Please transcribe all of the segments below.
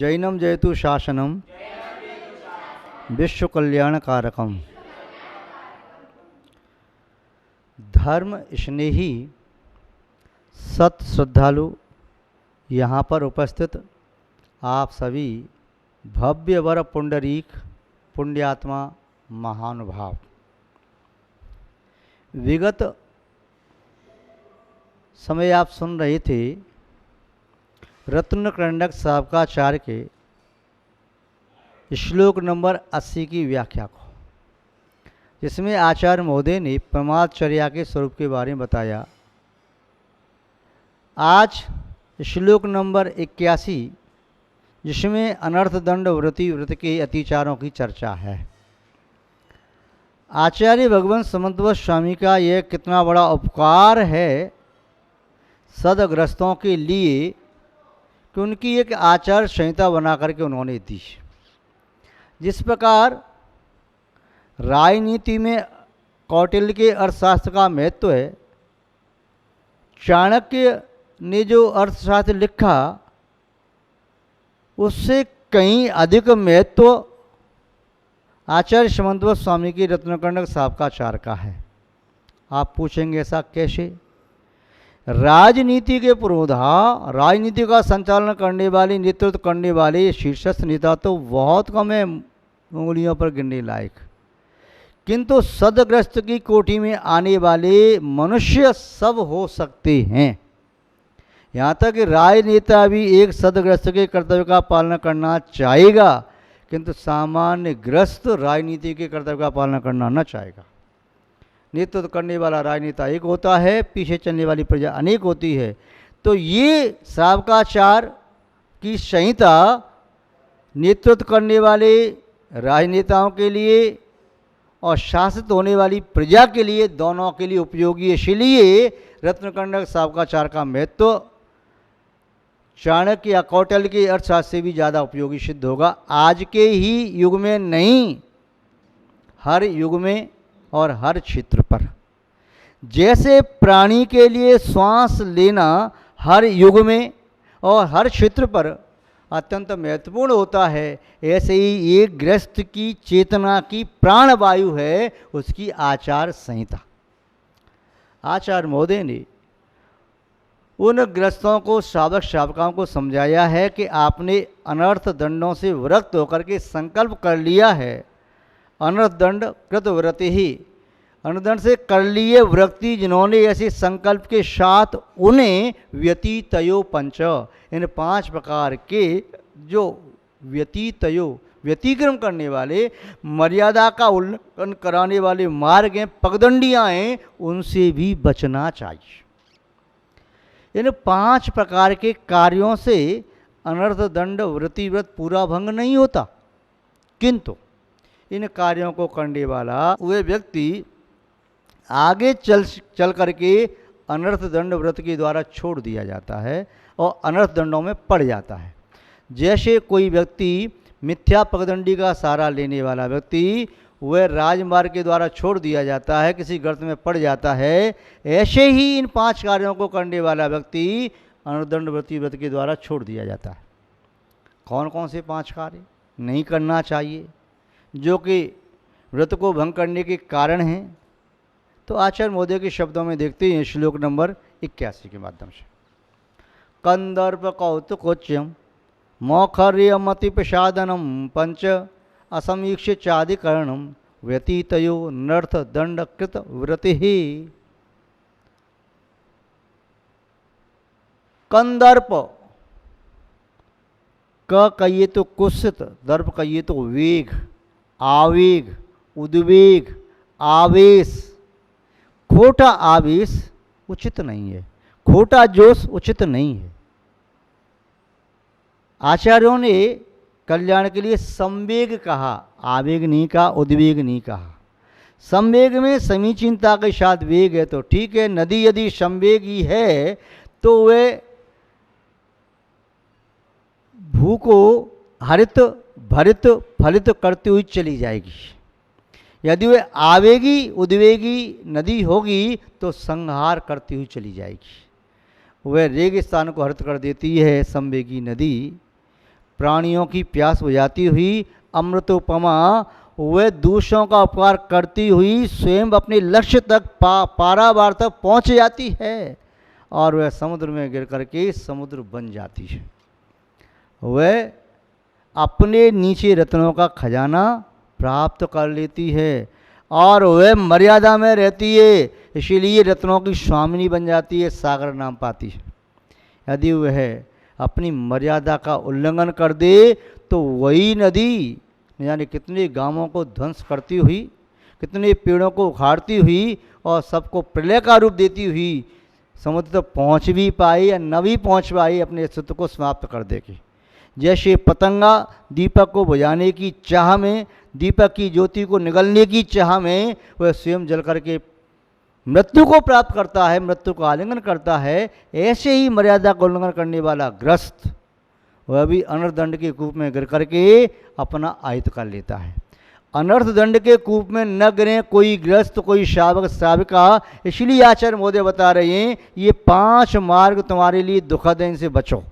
जैनम जयतु शासनम विश्व कल्याणकारकम। धर्म स्नेही सत श्रद्धालु यहाँ पर उपस्थित आप सभी भव्य वर पुंडरीक पुण्यात्मा महानुभाव, विगत समय आप सुन रहे थे रत्न करंडक साहब का आचार्य के श्लोक नंबर 80 की व्याख्या को, जिसमें आचार्य महोदय ने प्रमादचर्या के स्वरूप के बारे में बताया। आज श्लोक नंबर 81, जिसमें अनर्थ दंड व्रत के अतिचारों की चर्चा है। आचार्य भगवान समन्वत स्वामी का यह कितना बड़ा उपकार है सदग्रस्तों के लिए कि उनकी एक आचार संहिता बना करके उन्होंने दी। जिस प्रकार राजनीति में कौटिल्य के अर्थशास्त्र का महत्व है, चाणक्य ने जो अर्थशास्त्र लिखा उससे कहीं अधिक महत्व आचार्य समन्वत स्वामी की रत्नकर्णक साहब का आचार का है। आप पूछेंगे ऐसा कैसे? राजनीति के पुरोधा, राजनीति का संचालन करने वाले, नेतृत्व करने वाले शीर्षस्थ नेता तो बहुत कम है, उंगलियों पर गिनने लायक, किंतु सदग्रस्त की कोटि में आने वाले मनुष्य सब हो सकते हैं। यहाँ तक कि राजनेता भी एक सदग्रस्त के कर्तव्य का पालन करना चाहेगा, किंतु सामान्य ग्रस्त राजनीति के कर्तव्य का पालन करना न चाहेगा। नेतृत्व करने वाला राजनेता एक होता है, पीछे चलने वाली प्रजा अनेक होती है। तो ये साबकाचार की संहिता नेतृत्व करने वाले राजनेताओं के लिए और शासित होने वाली प्रजा के लिए, दोनों के लिए उपयोगी। इसलिए रत्नकर्णक साबकाचार का महत्व चाणक्य या कौटिल्य के अर्थशास्त्र से भी ज़्यादा उपयोगी सिद्ध होगा। आज के ही युग में नहीं, हर युग में और हर क्षेत्र पर। जैसे प्राणी के लिए श्वास लेना हर युग में और हर क्षेत्र पर अत्यंत महत्वपूर्ण होता है, ऐसे ही एक गृहस्थ की चेतना की प्राणवायु है उसकी आचार संहिता। आचार्य महोदय ने उन गृहस्थों को, साधक साधकाओं को समझाया है कि आपने अनर्थ दंडों से विरक्त होकर के संकल्प कर लिया है। अनर्थ दंड कृत व्रत ही, अनर्थ से कर लिए वृत्ति जिन्होंने ऐसे संकल्प के साथ, उन्हें व्यतीतयो पंच, इन 5 प्रकार के जो व्यतीतयो, व्यतिक्रम करने वाले, मर्यादा का उल्लंघन कराने वाले मार्ग हैं, पगडंडियाँ हैं, उनसे भी बचना चाहिए। इन 5 प्रकार के कार्यों से अनर्थ दंड व्रत पूरा भंग नहीं होता, किंतु इन कार्यों को करने वाला वह व्यक्ति आगे चल करके अनर्थ दंड व्रत के द्वारा छोड़ दिया जाता है और अनर्थ दंडों में पड़ जाता है। जैसे कोई व्यक्ति मिथ्या पगडंडी का सहारा लेने वाला व्यक्ति वह राजमार्ग के द्वारा छोड़ दिया जाता है, किसी गर्त में पड़ जाता है, ऐसे ही इन 5 कार्यों को करने वाला व्यक्ति अनर्थ व्रत के द्वारा छोड़ दिया जाता है। कौन कौन से 5 कार्य नहीं करना चाहिए जो कि व्रत को भंग करने के कारण हैं? तो आचार्य महोदय के शब्दों में देखते हैं श्लोक नंबर 81 के माध्यम से। कंदर्प कौतुकोच्यम मौखर्यमति प्रसादनम पंच असमीक्ष चादिकरणम व्यतीतयो नर्थ दंड कृत व्रति। कंदर्प, क कहिए तो कुत्सित, दर्प कहिए तो वेग, आवेग, उद्वेग, आवेश। खोटा आवेश उचित नहीं है, खोटा जोश उचित नहीं है। आचार्यों ने कल्याण के लिए संवेग कहा, आवेग नहीं कहा, उद्वेग नहीं कहा। संवेग में समीचीनता के साथ वेग है तो ठीक है। नदी यदि संवेगी है तो वह भू को हरित भरित फलित करती हुई चली जाएगी। यदि वह आवेगी उद्वेगी नदी होगी तो संहार करती हुई चली जाएगी। वह रेगिस्तान को हरित कर देती है संवेगी नदी, प्राणियों की प्यास बुझाती हुई अमृतोपमा वह दूसरों का उपकार करती हुई स्वयं अपने लक्ष्य तक पारावार तक पहुँच जाती है और वह समुद्र में गिर करके समुद्र बन जाती है। वह अपने नीचे रत्नों का खजाना प्राप्त कर लेती है और वह मर्यादा में रहती है, इसीलिए रत्नों की स्वामिनी बन जाती है, सागर नाम पाती है। यदि वह अपनी मर्यादा का उल्लंघन कर दे तो वही नदी न जाने कितने गांवों को ध्वंस करती हुई, कितने पेड़ों को उखाड़ती हुई और सबको प्रलय का रूप देती हुई समुद्र तक पहुँच भी पाई या न भी पहुँच पाई, अपने अस्तित्व को समाप्त कर देगी। जैसे पतंगा दीपक को बुझाने की चाह में, दीपक की ज्योति को निगलने की चाह में वह स्वयं जल करके मृत्यु को प्राप्त करता है, मृत्यु का आलिंगन करता है, ऐसे ही मर्यादा का उल्लंघन करने वाला ग्रस्त वह भी अनर्थ दंड के कूप में गिर करके अपना आयत कर लेता है। अनर्थ दंड के कूप में न गिरे कोई ग्रस्त, कोई शावक श्राविका। इसलिए आचार्य महोदय बता रहे हैं ये 5 मार्ग तुम्हारे लिए दुखद है, इनसे बचो।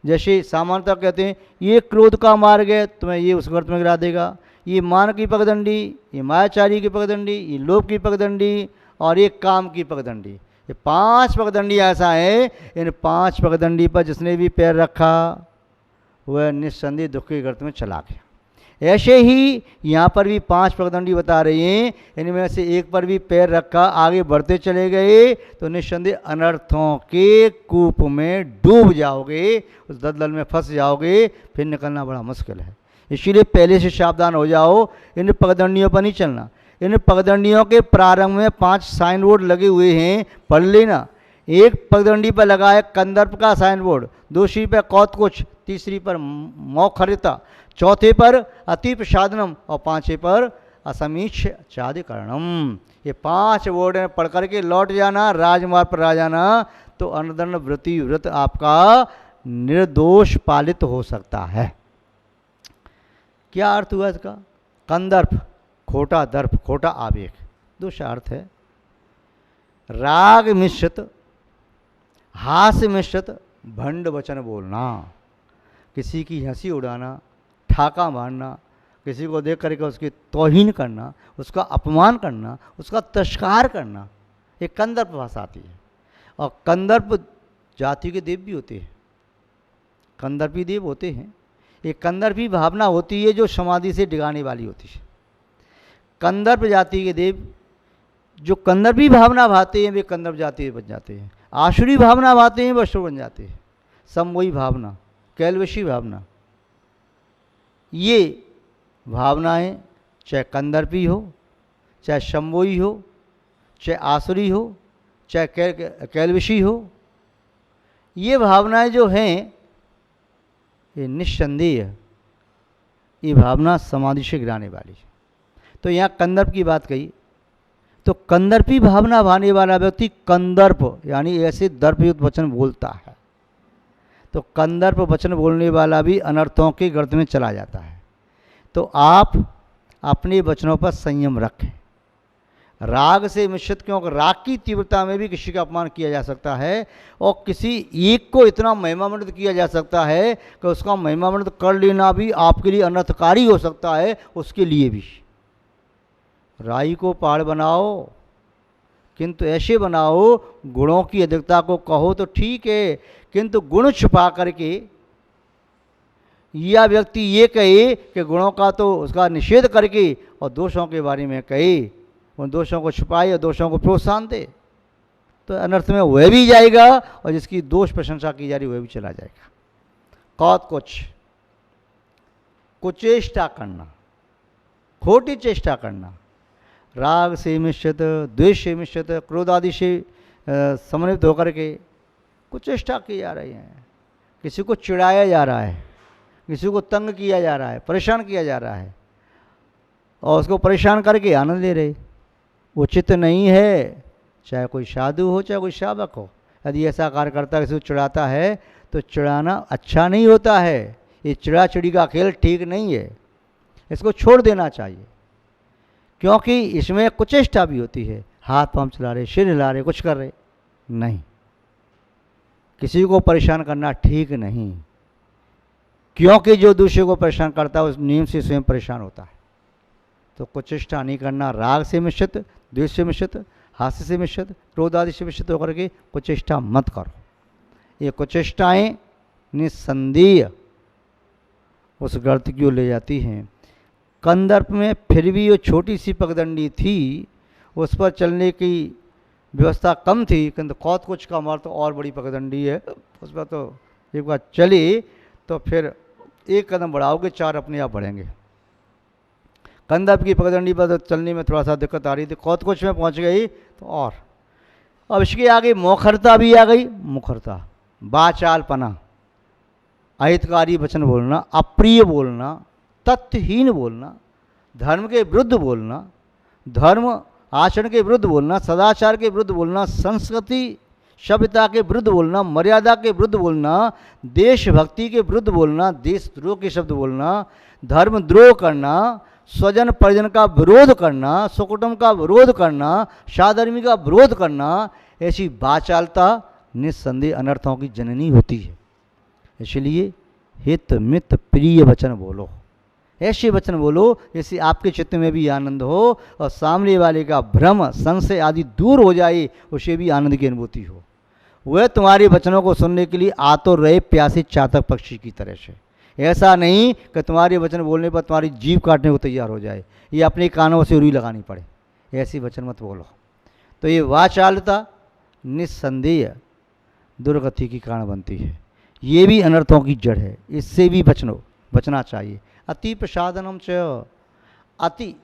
जैसे सामान्यतः कहते हैं ये क्रोध का मार्ग है, तुम्हें ये उस गर्त में गिरा देगा, ये मान की पगदंडी, ये मायाचारी की पगदंडी, ये लोभ की पगदंडी और ये काम की पगदंडी। ये 5 पगदंडी ऐसा है, इन 5 पगदंडी पर जिसने भी पैर रखा वह निस्संदेह दुख के गर्त में चला गया। ऐसे ही यहाँ पर भी 5 पगदंडी बता रहे हैं, इनमें से एक पर भी पैर रखा, आगे बढ़ते चले गए तो निस्संदेह अनर्थों के कूप में डूब जाओगे, उस दलदल में फंस जाओगे, फिर निकलना बड़ा मुश्किल है। इसीलिए पहले से सावधान हो जाओ, इन पगदंडियों पर नहीं चलना। इन पगदंडियों के प्रारंभ में 5 साइन बोर्ड लगे हुए हैं, पढ़ लेना। एक पगडंडी पर लगा है कंदर्प का साइन बोर्ड, दूसरी पर कौतकुछ, तीसरी पर मौखरिता, चौथे पर अति प्रसादनम और 5वें पर असमीक्ष चादिकरणम। ये 5 बोर्ड पढ़ करके लौट जाना, राजमार्ग पर आ जाना, तो अनदन व्रति व्रत आपका निर्दोष पालित हो सकता है। क्या अर्थ हुआ इसका? कंदर्प खोटा दर्प, खोटा आवेग। दूसरा अर्थ है राग मिश्रित, हास्य मिश्रित भंड वचन बोलना, किसी की हंसी उड़ाना, ठाका मारना, किसी को देख करके उसकी तौहीन करना, उसका अपमान करना, उसका तिरस्कार करना, ये कंदर्प भाषा आती है। और कंदर्प जाति के देव भी होते हैं, कंदर्पी देव होते हैं। एक कंदर्पी भावना होती है जो समाधि से डिगाने वाली होती है। कंदर्प जाति के देव जो कंदर्पी भावना भाते हैं वे कंदर्प जाति बन जाते हैं, आसुरी भावना भाते हैं वे असुर बन जाते हैं। समोही भावना, कैलवशी भावना, ये भावनाएं चाहे कंदर्पी हो, चाहे शंभोई हो, चाहे आसुरी हो, चाहे कैलवशी हो, ये भावनाएं जो हैं ये निस्संदेह ये भावना समाधि से गिराने वाली है। तो यहाँ कंदर्प की बात कही, तो कंदर्पी भावना भाने वाला व्यक्ति कंदर्प यानी ऐसे दर्पयुक्त वचन बोलता है, तो कंदर्प वचन बोलने वाला भी अनर्थों के गर्त में चला जाता है। तो आप अपने वचनों पर संयम रखें। राग से मिश्रित, क्योंकि राग की तीव्रता में भी किसी का अपमान किया जा सकता है और किसी एक को इतना महिमामंडित किया जा सकता है कि उसका महिमामंडित कर लेना भी आपके लिए अनर्थकारी हो सकता है। उसके लिए भी राई को पहाड़ बनाओ, किंतु ऐसे बनाओ गुणों की अधिकता को कहो तो ठीक है, किंतु गुण छुपा करके या व्यक्ति ये कहे कि गुणों का तो उसका निषेध करके और दोषों के बारे में कहे, उन दोषों को छुपाए और दोषों को प्रोत्साहन दे, तो अनर्थ में वह भी जाएगा और जिसकी दोष प्रशंसा की जा रही वह भी चला जाएगा। कौत कुछ कुचेष्टा करना, खोटी चेष्टा करना, राग से मिश्रित, द्वेष से मिश्रित, क्रोध आदि से समन्वित होकर के कुचेष्टा की जा रही है। किसी को चिढ़ाया जा रहा है, किसी को तंग किया जा रहा है, परेशान किया जा रहा है और उसको परेशान करके आनंद ले रहे, उचित नहीं है। चाहे कोई साधु हो चाहे कोई शावक हो, यदि ऐसा कार्य करता है, किसी को चिढ़ाता है तो चिढ़ाना अच्छा नहीं होता है। ये चिड़ा चिड़ी का खेल ठीक नहीं है, इसको छोड़ देना चाहिए, क्योंकि इसमें कुचेष्टा भी होती है। हाथ पांव चला रहे, सिर हिला रहे, कुछ कर रहे नहीं, किसी को परेशान करना ठीक नहीं। क्योंकि जो दूसरे को परेशान करता है उस नियम से स्वयं परेशान होता है। तो कुचेष्टा नहीं करना, राग से मिश्रित, द्वेष से मिश्रित, हास्य से मिश्रित, क्रोध आदि से मिश्रित होकर के कुचेष्टा मत करो। ये कुचेष्टाएं निस्संदेह उस गर्त की ओर ले जाती हैं। कंदर्प में फिर भी वो छोटी सी पगडंडी थी, उस पर चलने की व्यवस्था कम थी, किंतु कौतकुच का मार्ग तो और बड़ी पगडंडी है, उस पर तो एक बार चले तो फिर एक कदम बढ़ाओगे 4 अपने आप बढ़ेंगे। कंदर्प की पगडंडी पर तो चलने में थोड़ा सा दिक्कत आ रही थी, कौतकुच में पहुंच गई तो और। अब इसके आगे मोखरता भी आ गई। मुखरता, वाचालपना, अहितकारी वचन बोलना, अप्रिय बोलना, तथ्यहीन बोलना, धर्म के विरुद्ध बोलना, धर्म आचरण के विरुद्ध बोलना, सदाचार के विरुद्ध बोलना, संस्कृति सभ्यता के विरुद्ध बोलना, मर्यादा के विरुद्ध बोलना, देशभक्ति के विरुद्ध बोलना, देशद्रोह के शब्द बोलना, धर्मद्रोह करना, स्वजन परिजन का विरोध करना, सुकुटुंब का विरोध करना, साधर्मी का विरोध करना, ऐसी वाचालता निस्संदेह अनर्थों की जननी होती है। इसलिए हित मित प्रिय वचन बोलो, ऐसे वचन बोलो जैसे आपके चित्त में भी आनंद हो और सामने वाले का भ्रम संशय आदि दूर हो जाए, उसे भी आनंद की अनुभूति हो। वह तुम्हारे वचनों को सुनने के लिए आ तो रहे प्यासे चातक पक्षी की तरह से। ऐसा नहीं कि तुम्हारे वचन बोलने पर तुम्हारी जीभ काटने को तैयार हो जाए, ये अपने कानों से रुई लगानी पड़े, ऐसी वचन मत बोलो। तो ये वाचालता निस्संदेह दुर्गति की कारण बनती है, ये भी अनर्थों की जड़ है, इससे भी बचना चाहिए। अति प्रसादनम च, अति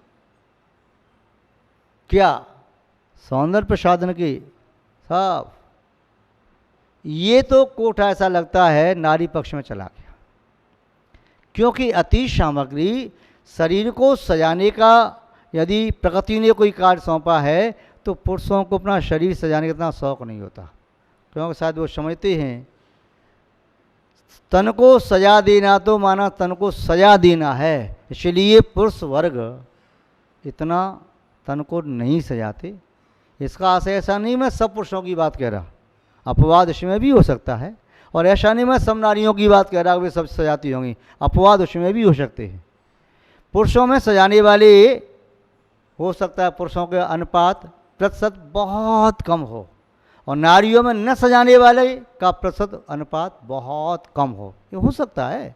क्या सौंदर्य प्रसादन के सब, ये तो कोठा ऐसा लगता है नारी पक्ष में चला गया, क्योंकि अति सामग्री शरीर को सजाने का यदि प्रकृति ने कोई कार्य सौंपा है तो पुरुषों को अपना शरीर सजाने का इतना शौक नहीं होता, क्योंकि शायद वो समझते हैं तन को सजा देना तो माना तन को सजा देना है, इसलिए पुरुष वर्ग इतना तन को नहीं सजाते। इसका आशय ऐसा नहीं मैं सब पुरुषों की बात कह रहा, अपवाद इसमें भी हो सकता है, और ऐसा नहीं मैं सब नारियों की बात कह रहा वे सब सजाती होंगी, अपवाद उसमें भी हो सकते हैं। पुरुषों में सजाने वाले हो सकता है पुरुषों के अनुपात प्रतिशत बहुत कम हो, और नारियों में न सजाने वाले का प्रतिशत अनुपात बहुत कम हो, ये हो सकता है,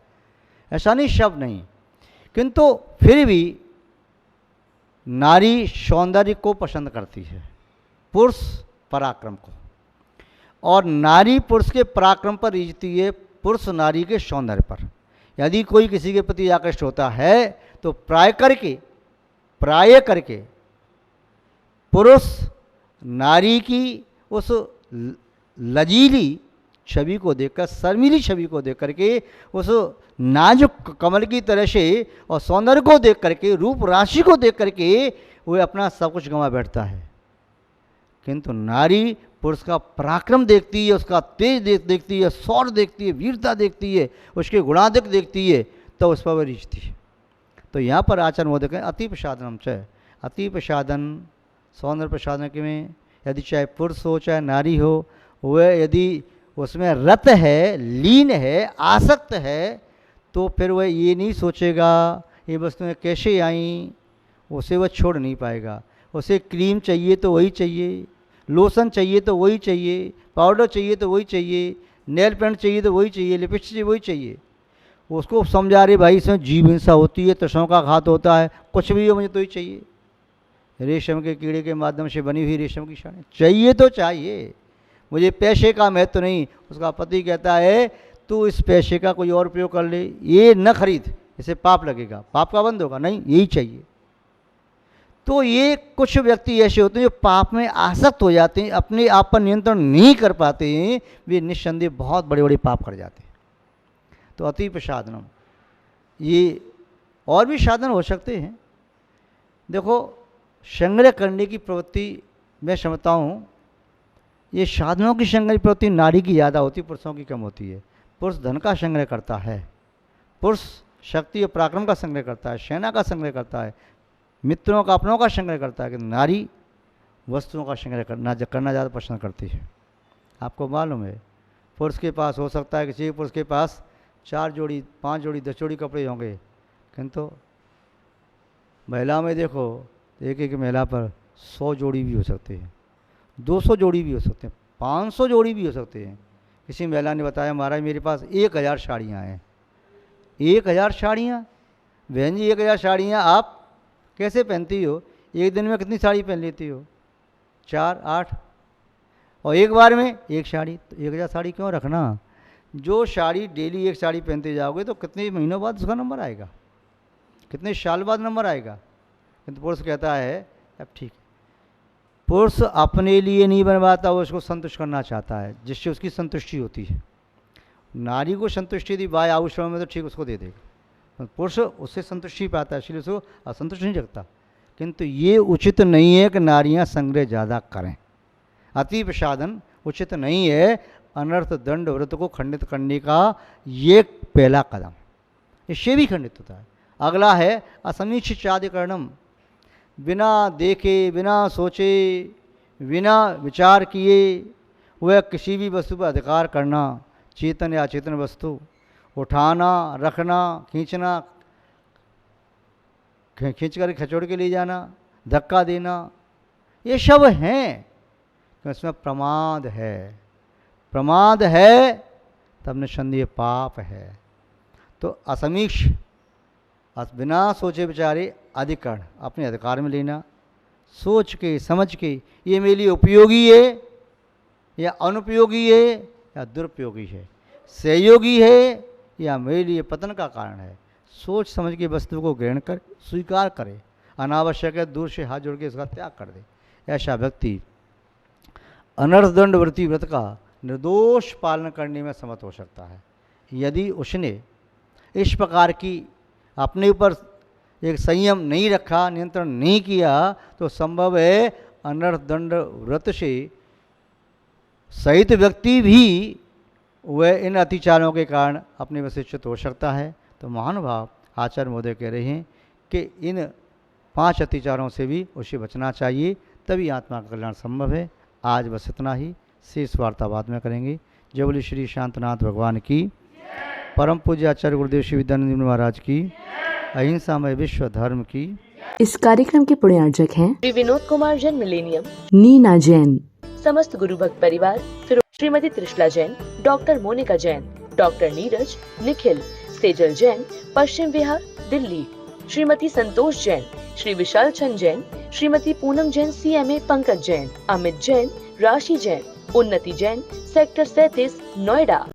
ऐसा नहीं शब्द नहीं। किंतु फिर भी नारी सौंदर्य को पसंद करती है, पुरुष पराक्रम को, और नारी पुरुष के पराक्रम पर रीझती है, पुरुष नारी के सौंदर्य पर। यदि कोई किसी के प्रति आकृष्ट होता है तो प्राय करके पुरुष नारी की उस लजीली छवि को देखकर, शर्मीली छवि को देख करके, उस नाजुक कमल की तरह से और सौंदर्य को देख करके, रूप राशि को देख करके वह अपना सब कुछ गंवा बैठता है। किंतु नारी पुरुष का पराक्रम देखती है, उसका तेज देखती है, शौर्य देखती है, वीरता देखती है, उसके गुणाधिक देखती है, तो उस पर वह रीझती है। तो यहाँ पर आचार्य मोदक है अति प्रसादनम च, अति प्रसादन सौंदर्य प्रसादन के में यदि चाहे पुरुष हो चाहे नारी हो, वह यदि उसमें रत है, लीन है, आसक्त है, तो फिर वह ये नहीं सोचेगा ये वस्तुएं कैसे आईं, उसे वह छोड़ नहीं पाएगा। उसे क्रीम चाहिए तो वही चाहिए, लोशन चाहिए तो वही चाहिए, पाउडर चाहिए तो वही चाहिए, नेल पेंट चाहिए तो वही चाहिए, लिपस्टिक चाहिए वही चाहिए। उसको समझा रहे भाई इसमें जीव हिंसा होती है, तृष्णाओं का घात होता है, कुछ भी हो मुझे तो ही चाहिए। रेशम के कीड़े के माध्यम से बनी हुई रेशम की साड़ी चाहिए तो चाहिए, मुझे पैसे का महत्व नहीं। उसका पति कहता है तू इस पैसे का कोई और उपयोग कर ले, ये न खरीद, इसे पाप लगेगा, पाप का बंद होगा, नहीं यही चाहिए। तो ये कुछ व्यक्ति ऐसे होते हैं जो पाप में आसक्त हो जाते हैं, अपने आप पर नियंत्रण नहीं कर पाते हैं, वे निस्संदेह बहुत बड़े बड़े पाप कर जाते हैं। तो अति प्रसादनम, ये और भी साधन हो सकते हैं। देखो संग्रह करने की प्रवृत्ति मैं समझता हूँ, ये साधनों की संग्रह की प्रवृत्ति नारी की ज़्यादा होती, पुरुषों की कम होती है। पुरुष धन का संग्रह करता है, पुरुष शक्ति और पराक्रम का संग्रह करता है, सेना का संग्रह करता है, मित्रों का अपनों का संग्रह करता है, कि नारी वस्तुओं का संग्रह करना ज़्यादा पसंद करती है। आपको मालूम है पुरुष के पास हो सकता है, किसी पुरुष के पास 4 जोड़ी 5 जोड़ी 10 जोड़ी कपड़े होंगे, किंतु महिला में देखो एक एक महिला पर 100 जोड़ी भी हो सकते हैं, 200 जोड़ी भी हो सकते हैं, 500 जोड़ी भी हो सकते हैं। किसी महिला ने बताया महाराज मेरे पास 1000 साड़ियाँ हैं। 1000 साड़ियाँ? बहन जी 1000 साड़ियाँ आप कैसे पहनती हो? एक दिन में कितनी साड़ी पहन लेती हो? 4 8, और एक बार में एक साड़ी। तो 1000 साड़ी क्यों रखना? जो साड़ी डेली एक साड़ी पहनते जाओगे तो कितने महीनों बाद उसका नंबर आएगा, कितने साल बाद नंबर आएगा। किंतु पुरुष कहता है अब ठीक है, पुरुष अपने लिए नहीं बनवाता, वो उसको संतुष्ट करना चाहता है, जिससे उसकी संतुष्टि होती है। नारी को संतुष्टि दी बाय आभूषण में तो ठीक उसको दे देगा, पुरुष उससे संतुष्टि पाता है, इसलिए उसको असंतुष्ट नहीं रखता। किंतु ये उचित नहीं है कि नारियां संग्रह ज़्यादा करें, अति प्रसादन उचित नहीं है। अनर्थ दंड व्रत को खंडित करने का ये पहला कदम, इससे भी खंडित होता है। अगला है असमीक्षितादिकरणम, बिना देखे, बिना सोचे, बिना विचार किए वह किसी भी वस्तु पर अधिकार करना, चेतन या अचेतन वस्तु उठाना, रखना, खींचना, खींच कर खचोड़ के ले जाना, धक्का देना, ये सब हैं। तो इसमें प्रमाद है, प्रमाद है तब निस्संदेह पाप है। तो असमीक्ष, बिना सोचे विचारे अधिकरण, अपने अधिकार में लेना, सोच के समझ के ये मेरे लिए उपयोगी है या अनुपयोगी है या दुरुपयोगी है, सहयोगी है या मेरे लिए पतन का कारण है, सोच समझ के वस्तु को ग्रहण कर स्वीकार करे, अनावश्यक है दूर से हाथ जोड़ के इसका त्याग कर दे। ऐसा व्यक्ति अनर्थ दंड व्रत का निर्दोष पालन करने में समर्थ हो सकता है। यदि उसने इस प्रकार की अपने ऊपर एक संयम नहीं रखा, नियंत्रण नहीं किया, तो संभव है अनर्थ दंड व्रत से सहित व्यक्ति भी वह इन अतिचारों के कारण अपने वशिष्ठित हो सकता है। तो महानुभाव आचार्य महोदय कह रहे हैं कि इन 5 अतिचारों से भी उसे बचना चाहिए, तभी आत्मा का कल्याण संभव है। आज बस इतना ही, शेष वार्ता बाद में करेंगे। जय बोले श्री शांतनाथ भगवान की, परम पूज्य आचार्य गुरुदेव श्री विद्यानंद महाराज की, अहिंसामय विश्व धर्म की। इस कार्यक्रम के पुण्यार्जक हैं श्री विनोद कुमार जैन मिलेनियम, नीना जैन, समस्त गुरु भक्त परिवार, फिर Shrimati Trishala Jain, doctor Monika Jain, doctor Neeraj, Nikhil, Sejal Jain, Paschim Vihar, Delhi, Shrimati Santosh Jain, Shri Vishal Chand Jain, Shrimati Poonam Jain, CMA Pankaj Jain, Amit Jain, राशि जैन, उन्नति जैन, सेक्टर 37, नोएडा।